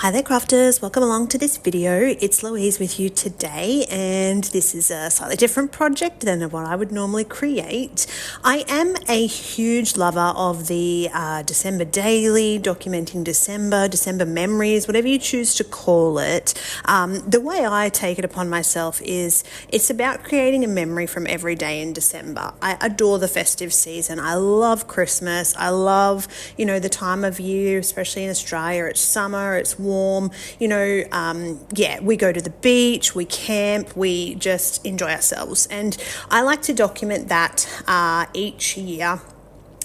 Hi there crafters, welcome along to this video. It's Louise with you today, and this is a slightly different project than what I would normally create. I am a huge lover of the December daily, documenting December memories, whatever you choose to call it. The way I take it upon myself is it's about creating a memory from every day in December. I adore the festive season. I love Christmas. I love, the time of year, especially in Australia. It's summer, it's warm, we go to the beach, we camp, we just enjoy ourselves. And I like to document that each year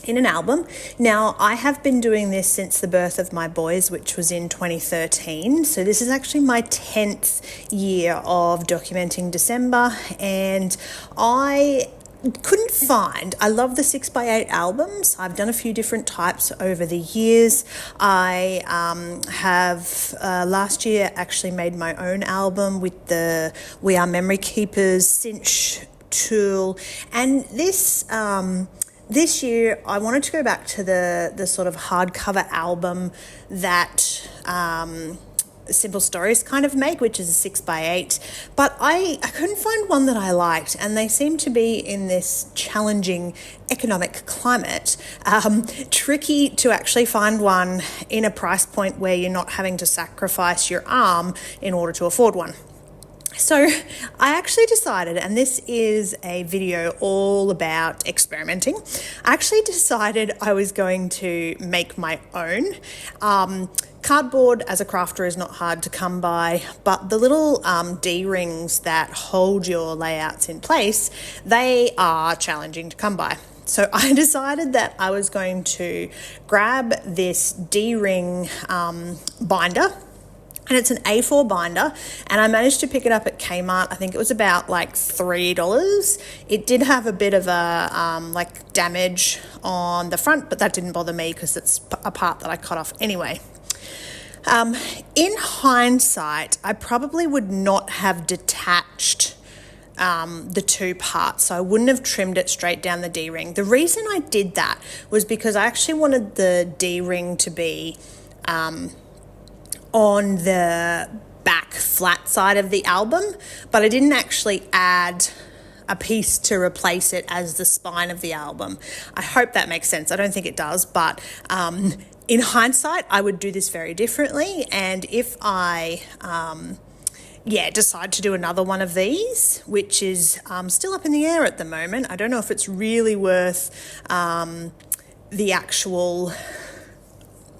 in an album. Now, I have been doing this since the birth of my boys, which was in 2013. So this is actually my 10th year of documenting December, and I love the 6x8 albums. I've done a few different types over the years. I have last year actually made my own album with the We Are Memory Keepers cinch tool, and this year I wanted to go back to the sort of hardcover album that Simple Stories kind of make, which is a 6x8, but I couldn't find one that I liked, and they seem to be in this challenging economic climate, tricky to actually find one in a price point where you're not having to sacrifice your arm in order to afford one. So I actually decided, and this is a video all about experimenting, I actually decided I was going to make my own. Cardboard as a crafter is not hard to come by, but the little D-rings that hold your layouts in place, they are challenging to come by. So I decided that I was going to grab this D-ring binder, and it's an A4 binder, and I managed to pick it up at Kmart. I think it was about like $3. It did have a bit of a damage on the front, but that didn't bother me because it's a part that I cut off anyway. In hindsight, I probably would not have detached the two parts, so I wouldn't have trimmed it straight down the D-ring. The reason I did that was because I actually wanted the D-ring to be on the back flat side of the album, but I didn't actually add a piece to replace it as the spine of the album. I hope that makes sense. I don't think it does, but in hindsight, I would do this very differently. And if I decide to do another one of these, which is still up in the air at the moment, I don't know if it's really worth the actual,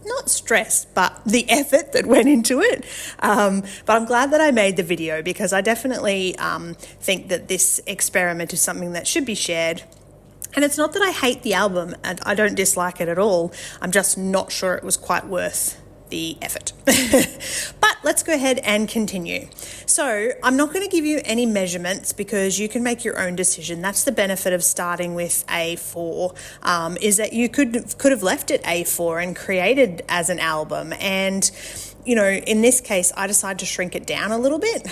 not stress, but the effort that went into it. But I'm glad that I made the video, because I definitely think that this experiment is something that should be shared. And it's not that I hate the album, and I don't dislike it at all. I'm just not sure it was quite worth the effort. But let's go ahead and continue. So I'm not going to give you any measurements because you can make your own decision. That's the benefit of starting with A4, is that you could have left it A4 and created as an album. And, in this case, I decided to shrink it down a little bit.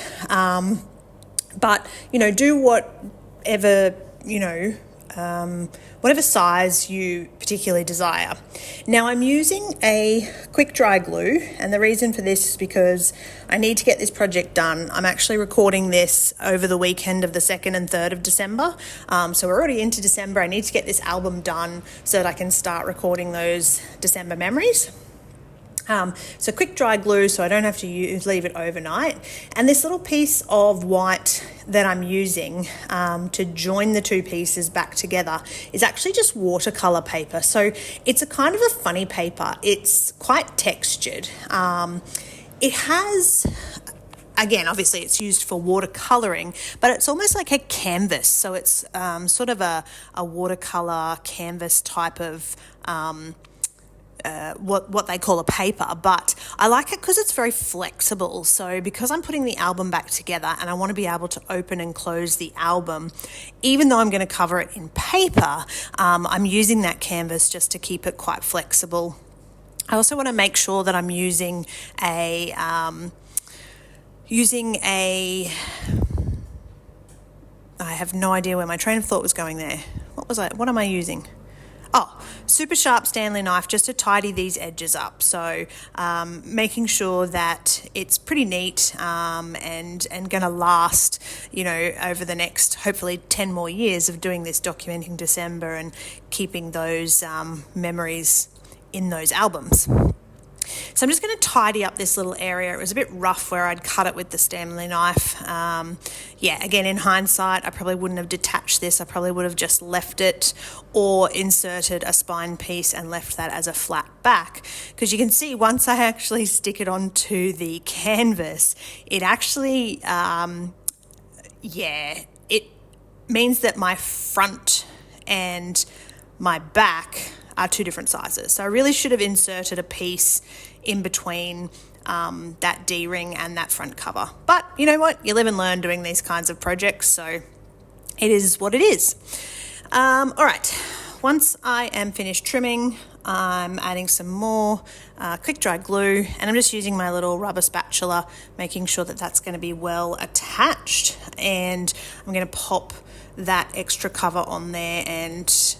But, do whatever, whatever size you particularly desire. Now, I'm using a quick dry glue, and the reason for this is because I need to get this project done. I'm actually recording this over the weekend of the 2nd and 3rd of December, so we're already into December. I need to get this album done so that I can start recording those December memories. So quick dry glue so I don't have to leave it overnight. And this little piece of white that I'm using to join the two pieces back together is actually just watercolor paper. So it's a kind of a funny paper. It's quite textured. It has, again, obviously it's used for watercoloring, but it's almost like a canvas. So it's sort of a watercolor canvas type of what they call a paper, but I like it because it's very flexible. So because I'm putting the album back together and I want to be able to open and close the album, even though I'm going to cover it in paper, I'm using that canvas just to keep it quite flexible. I also want to make sure that I'm using a I have no idea where my train of thought was going there. What am I using? Oh, super sharp Stanley knife just to tidy these edges up. So making sure that it's pretty neat and going to last, over the next hopefully 10 more years of doing this documenting December and keeping those memories in those albums. So I'm just going to tidy up this little area. It was a bit rough where I'd cut it with the Stanley knife. Again, in hindsight, I probably wouldn't have detached this. I probably would have just left it or inserted a spine piece and left that as a flat back. Because you can see once I actually stick it onto the canvas, it actually, it means that my front and my back are two different sizes. So I really should have inserted a piece in between that D-ring and that front cover. But you know what? You live and learn doing these kinds of projects, so it is what it is. All right, once I am finished trimming, I'm adding some more quick dry glue, and I'm just using my little rubber spatula, making sure that that's going to be well attached. And I'm going to pop that extra cover on there and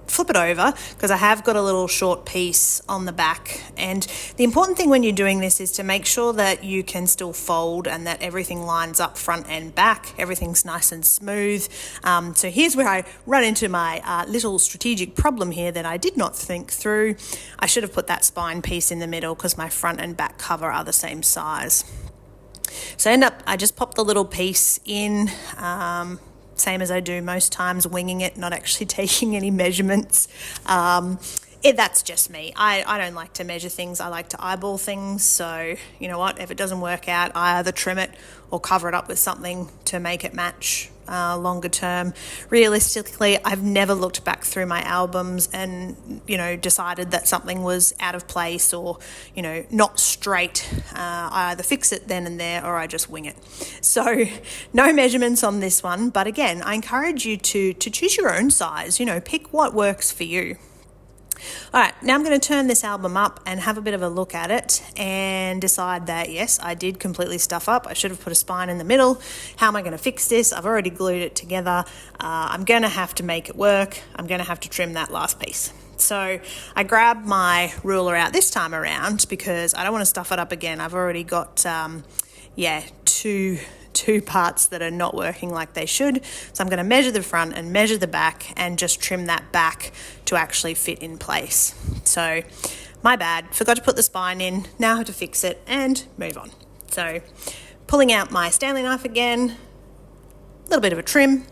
flip it over, because I have got a little short piece on the back. And the important thing when you're doing this is to make sure that you can still fold and that everything lines up front and back. Everything's nice and smooth. So here's where I run into my little strategic problem here that I did not think through. I should have put that spine piece in the middle because my front and back cover are the same size. So I just pop the little piece in, same as I do most times, winging it, not actually taking any measurements. That's just me. I don't like to measure things. I like to eyeball things. So you know what? If it doesn't work out, I either trim it or cover it up with something to make it match longer term. Realistically, I've never looked back through my albums and, decided that something was out of place or, not straight. I either fix it then and there or I just wing it. So no measurements on this one. But again, I encourage you to choose your own size, pick what works for you. All right, now I'm going to turn this album up and have a bit of a look at it and decide that, yes, I did completely stuff up. I should have put a spine in the middle. How am I going to fix this? I've already glued it together. I'm going to have to make it work. I'm going to have to trim that last piece. So I grabbed my ruler out this time around because I don't want to stuff it up again. I've already got, two parts that are not working like they should. So I'm going to measure the front and measure the back and just trim that back to actually fit in place. So my bad, forgot to put the spine in. Now I have to fix it and move on. So pulling out my Stanley knife again, a little bit of a trim,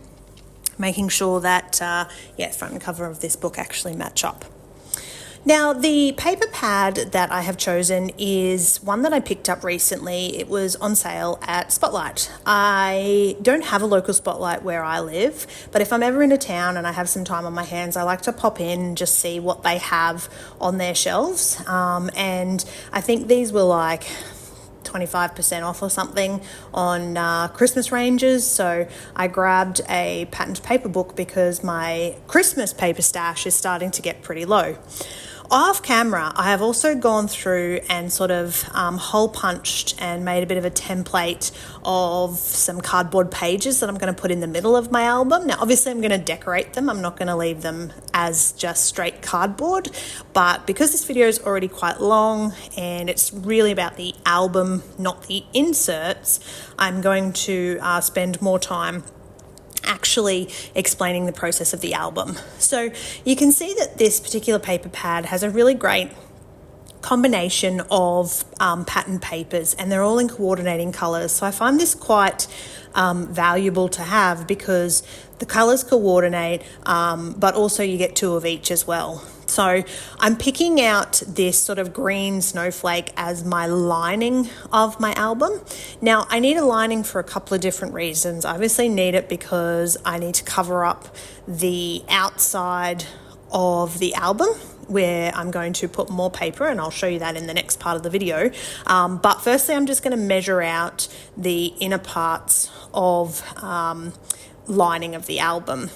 making sure that front and cover of this book actually match up. Now, the paper pad that I have chosen is one that I picked up recently. It was on sale at Spotlight. I don't have a local Spotlight where I live, but if I'm ever in a town and I have some time on my hands, I like to pop in and just see what they have on their shelves. And I think these were like 25% off or something on Christmas ranges. So I grabbed a patterned paper book because my Christmas paper stash is starting to get pretty low. Off camera, I have also gone through and sort of hole punched and made a bit of a template of some cardboard pages that I'm going to put in the middle of my album. Now, obviously, I'm going to decorate them. I'm not going to leave them as just straight cardboard. But because this video is already quite long and it's really about the album, not the inserts, I'm going to spend more time actually explaining the process of the album. So you can see that this particular paper pad has a really great combination of pattern papers, and they're all in coordinating colours. So I find this quite valuable to have because the colours coordinate, but also you get two of each as well. So I'm picking out this sort of green snowflake as my lining of my album. Now, I need a lining for a couple of different reasons. I obviously need it because I need to cover up the outside of the album where I'm going to put more paper, and I'll show you that in the next part of the video. But firstly, I'm just going to measure out the inner parts of lining of the album.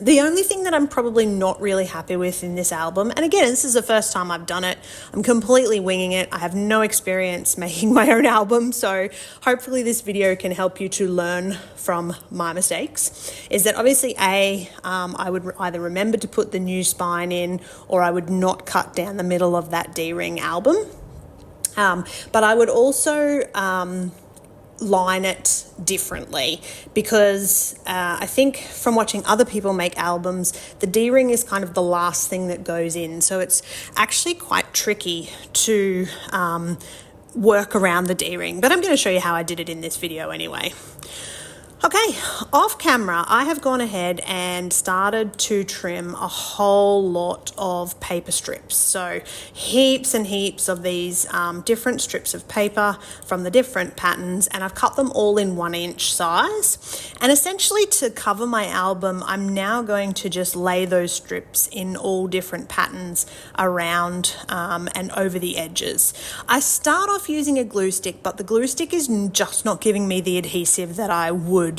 The only thing that I'm probably not really happy with in this album, and again, this is the first time I've done it, I'm completely winging it. I have no experience making my own album, so hopefully this video can help you to learn from my mistakes, is that obviously I would either remember to put the new spine in, or I would not cut down the middle of that D-ring album. But I would also line it differently, because I think from watching other people make albums, the D-ring is kind of the last thing that goes in. So it's actually quite tricky to work around the D-ring, but I'm going to show you how I did it in this video anyway. Okay, off camera, I have gone ahead and started to trim a whole lot of paper strips. So heaps and heaps of these different strips of paper from the different patterns, and I've cut them all in 1-inch size. And essentially, to cover my album, I'm now going to just lay those strips in all different patterns around and over the edges. I start off using a glue stick, but the glue stick is just not giving me the adhesive that I would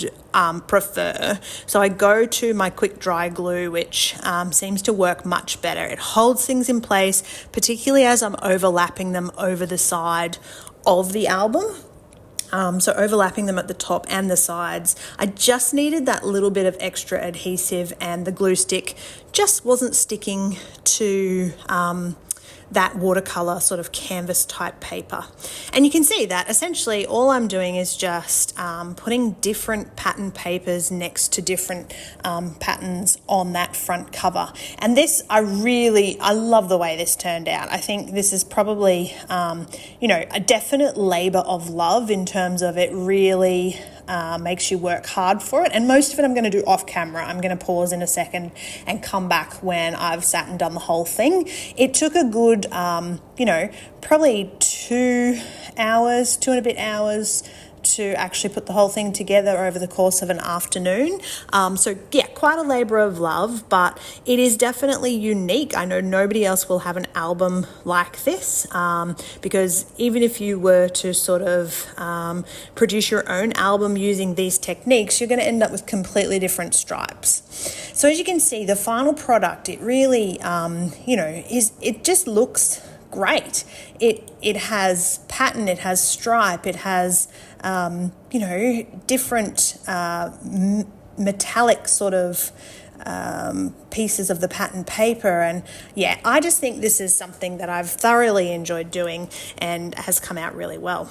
prefer. So I go to my quick dry glue, which seems to work much better. It holds things in place, particularly as I'm overlapping them over the side of the album. So overlapping them at the top and the sides. I just needed that little bit of extra adhesive, and the glue stick just wasn't sticking to that watercolor sort of canvas type paper. And you can see that essentially all I'm doing is just putting different pattern papers next to different patterns on that front cover. And this, I love the way this turned out. I think this is probably, a definite labor of love in terms of it really makes you work hard for it. And most of it I'm going to do off camera. I'm going to pause in a second and come back when I've sat and done the whole thing. It took a good, probably 2 hours, 2 and a bit hours to actually put the whole thing together over the course of an afternoon. So yeah, quite a labor of love, but it is definitely unique. I know nobody else will have an album like this, because even if you were to sort of produce your own album using these techniques, you're going to end up with completely different stripes. So as you can see, the final product, it really, it just looks great. It has pattern, it has stripe, it has different metallic sort of pieces of the pattern paper. And yeah, I just think this is something that I've thoroughly enjoyed doing and has come out really well.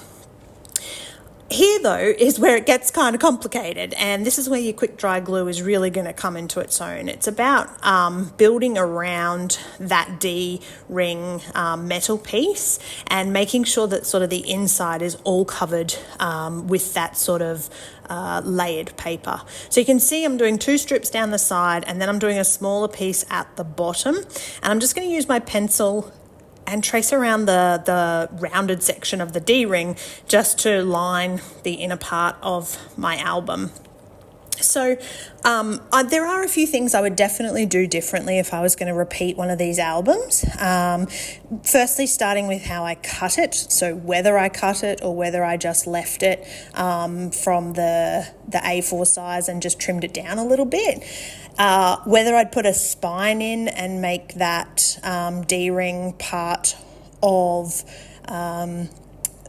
Here, though, is where it gets kind of complicated, and this is where your quick dry glue is really going to come into its own. It's about building around that D-ring metal piece and making sure that sort of the inside is all covered with that sort of layered paper. So you can see I'm doing 2 strips down the side, and then I'm doing a smaller piece at the bottom, and I'm just going to use my pencil and trace around the rounded section of the D-ring just to line the inner part of my album. So there are a few things I would definitely do differently if I was going to repeat one of these albums. Firstly, starting with how I cut it, so whether I cut it or whether I just left it from the A4 size and just trimmed it down a little bit. Whether I'd put a spine in and make that D-ring part of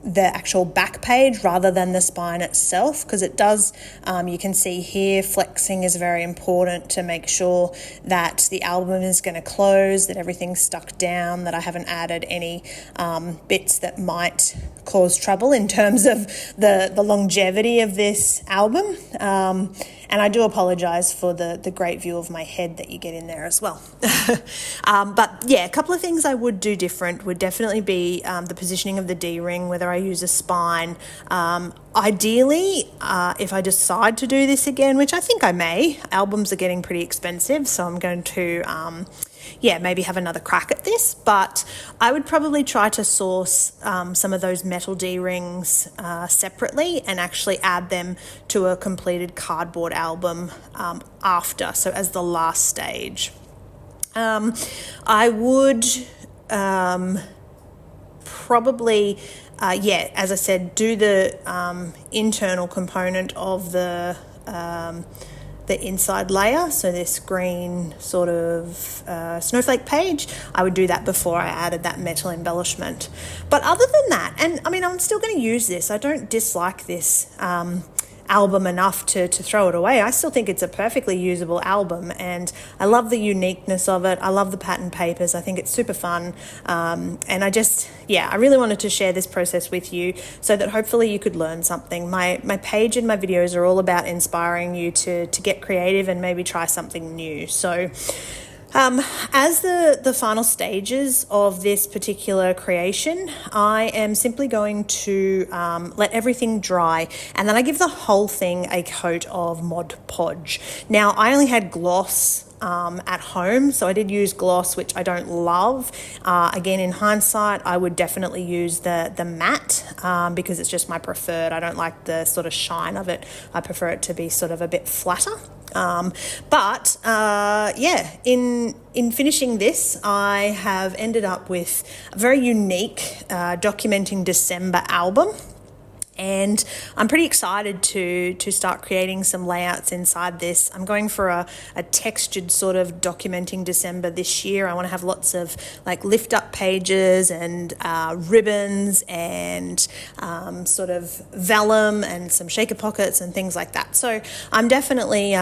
the actual back page rather than the spine itself, because it does, you can see here, flexing is very important to make sure that the album is going to close, that everything's stuck down, that I haven't added any bits that might cause trouble in terms of the longevity of this album. And I do apologise for the great view of my head that you get in there as well. But yeah, a couple of things I would do different would definitely be the positioning of the D-ring, whether I use a spine. Ideally, if I decide to do this again, which I think I may, albums are getting pretty expensive, so I'm going to maybe have another crack at this, but I would probably try to source some of those metal D-rings separately and actually add them to a completed cardboard album after, so as the last stage. I would probably, as I said, do the internal component of the the inside layer, so this green sort of snowflake page, I would do that before I added that metal embellishment. But other than that, and I mean, I'm still going to use this. I don't dislike this album enough to throw it away. I still think it's a perfectly usable album, and I love the uniqueness of it. I love the pattern papers. I think it's super fun, and I really wanted to share this process with you so that hopefully you could learn something. My page and my videos are all about inspiring you to get creative and maybe try something new. So as the final stages of this particular creation, I am simply going to let everything dry, and then I give the whole thing a coat of Mod Podge. Now, I only had gloss at home, so I did use gloss, which I don't love. Again, in hindsight, I would definitely use the matte because it's just my preferred. I don't like the sort of shine of it. I prefer it to be sort of a bit flatter. In finishing this, I have ended up with a very unique Documenting December album. And I'm pretty excited to start creating some layouts inside this. I'm going for a textured sort of Documenting December this year. I want to have lots of like lift up pages and ribbons and sort of vellum and some shaker pockets and things like that. So I'm definitely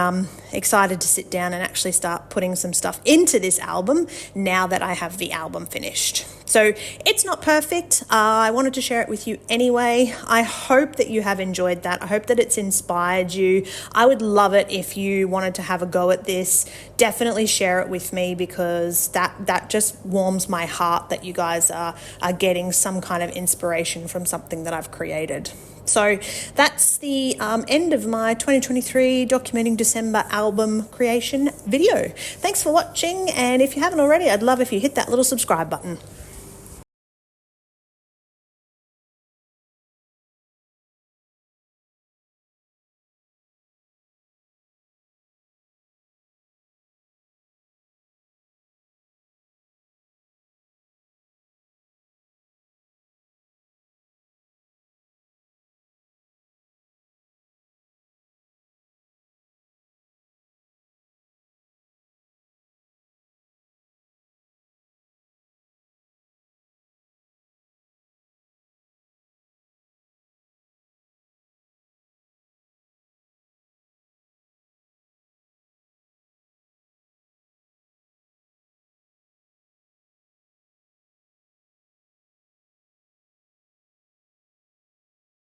excited to sit down and actually start putting some stuff into this album now that I have the album finished. So it's not perfect. I wanted to share it with you anyway. I hope that you have enjoyed that. I hope that it's inspired you. I would love it if you wanted to have a go at this. Definitely share it with me, because that just warms my heart that you guys are getting some kind of inspiration from something that I've created. So that's the end of my 2023 Documenting December album creation video. Thanks for watching, and if you haven't already, I'd love if you hit that little subscribe button.